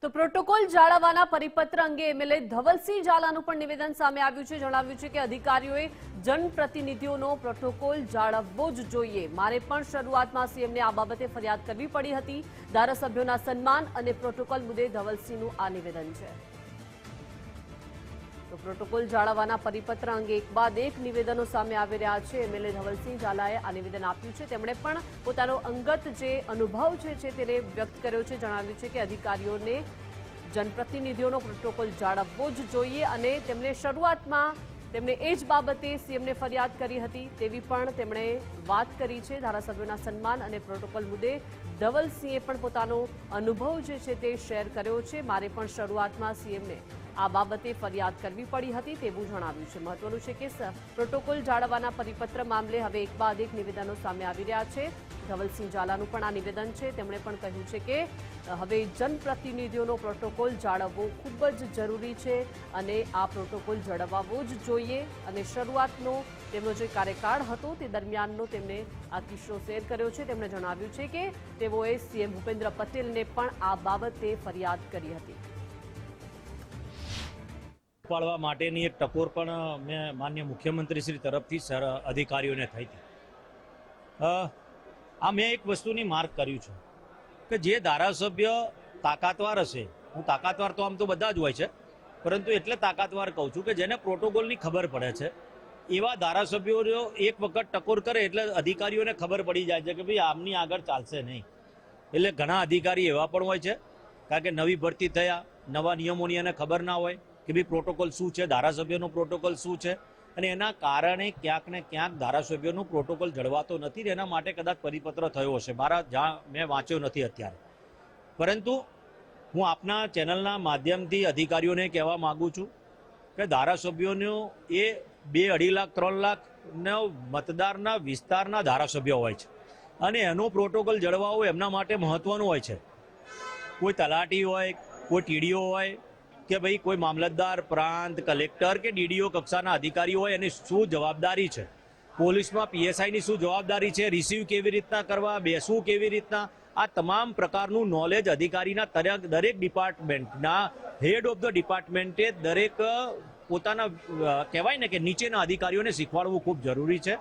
તો પ્રોટોકોલ જાળવવાના પરિપત્ર અંગે એમએલએ ધવલસિંહ ઝાલાનું પણ નિવેદન સામે આવ્યું છે। જણાવ્યું છે કે અધિકારીઓએ જનપ્રતિનિધિઓનો પ્રોટોકોલ જાળવવો જ જોઈએ। મારે પણ શરૂઆતમાં સીએમને આ બાબતે ફરિયાદ કરવી પડી હતી। ધારાસભ્યોના સન્માન અને પ્રોટોકોલ મુદ્દે ધવલસિંહનું આ નિવેદન છે। તો પ્રોટોકોલ જાળવવાના પરિપત્ર અંગે એક બાદ એક નિવેદનો સામે આવી રહ્યા છે। એમએલએ ધવલસિંહ ઝાલાએ આ નિવેદન આપ્યું છે। તેમણે પણ પોતાનો અંગત જે અનુભવ છે તેને વ્યક્ત કર્યો છે। જણાવ્યું છે કે અધિકારીઓને જનપ્રતિનિધિઓનો પ્રોટોકોલ જાળવવો જ જોઈએ અને તેમણે શરૂઆતમાં તેમણે એ જ બાબતે સીએમને ફરિયાદ કરી હતી તેવી પણ તેમણે વાત કરી છે। ધારાસભ્યોના સન્માન અને પ્રોટોકોલ મુદ્દે ધવલસિંહે પણ પોતાનો અનુભવ જે છે તે શેર કર્યો છે। મારે પણ શરૂઆતમાં સીએમને આ બાબતે ફરિયાદ કરવી પડી હતી તેવું જણાવ્યું છે। મહત્વનું છે કે પ્રોટોકોલ જાળવવાના પરિપત્ર મામલે હવે એક બાદ એક નિવેદનો સામે આવી રહ્યા છે। ધવલસિંહ ઝાલાનું પણ આ નિવેદન છે। તેમણે પણ કહ્યું છે કે હવે જનપ્રતિનિધિઓનો પ્રોટોકોલ જાળવવો ખૂબ જ જરૂરી છે અને આ પ્રોટોકોલ જળવાવો જ જોઈએ અને શરૂઆતનો તેમનો જે કાર્યકાળ હતો તે દરમિયાનનો તેમણે આ કિસ્સો શેર કર્યો છે। તેમણે જણાવ્યું છે કે તેઓએ સીએમ ભૂપેન્દ્ર પટેલને પણ આ બાબતે ફરિયાદ કરી હતી। પાડવા માટેની એક ટકોર પણ મેં માન્ય મુખ્યમંત્રી શ્રી તરફથી અધિકારીઓને થઈ હતી। આ મેં એક વસ્તુની માર્ક કર્યું છે કે જે ધારાસભ્ય તાકાતવાર હશે, હું તાકાતવાર તો આમ તો બધા જ હોય છે, પરંતુ એટલે તાકાતવાર કહું છું કે જેને પ્રોટોકોલની ખબર પડે છે એવા ધારાસભ્યો એક વખત ટકોર કરે એટલે અધિકારીઓને ખબર પડી જાય છે કે ભાઈ આમની આગળ ચાલશે નહીં। એટલે ઘણા અધિકારી એવા પણ હોય છે કારણ કે નવી ભરતી થયા, નવા નિયમોની એને ખબર ના હોય કે ભાઈ પ્રોટોકોલ શું છે, ધારાસભ્યનો પ્રોટોકોલ શું છે, અને એના કારણે ક્યાંક ને ક્યાંક ધારાસભ્યનો પ્રોટોકોલ જળવાતો નથી। એના માટે કદાચ પરિપત્ર થયો હશે, મારા જ્યાં મેં વાંચ્યો નથી અત્યારે, પરંતુ હું આપના ચેનલના માધ્યમથી અધિકારીઓને કહેવા માગું છું કે ધારાસભ્યોનો એ 2, 2.5 લાખ 3 લાખ મતદારના વિસ્તારના ધારાસભ્યો હોય છે અને એનો પ્રોટોકોલ જળવાવો એમના માટે મહત્વનું હોય છે। કોઈ તલાટી હોય, કોઈ ટીડીઓ હોય કે ભાઈ કોઈ મામલતદાર, પ્રાંત, કલેક્ટર કે ડીડીઓ કક્ષાના અધિકારીઓ હોય એની શું જવાબદારી છે, પોલીસમાં પીએસઆઈની શું જવાબદારી છે, રિસીવ કેવી રીતના કરવા, બેસવું કેવી રીતના, આ તમામ પ્રકારનું નોલેજ અધિકારીના દરેક ડિપાર્ટમેન્ટના હેડ ઓફ ધ ડિપાર્ટમેન્ટે દરેક પોતાના કહેવાય ને કે નીચેના અધિકારીઓને શીખવાડવું ખૂબ જરૂરી છે।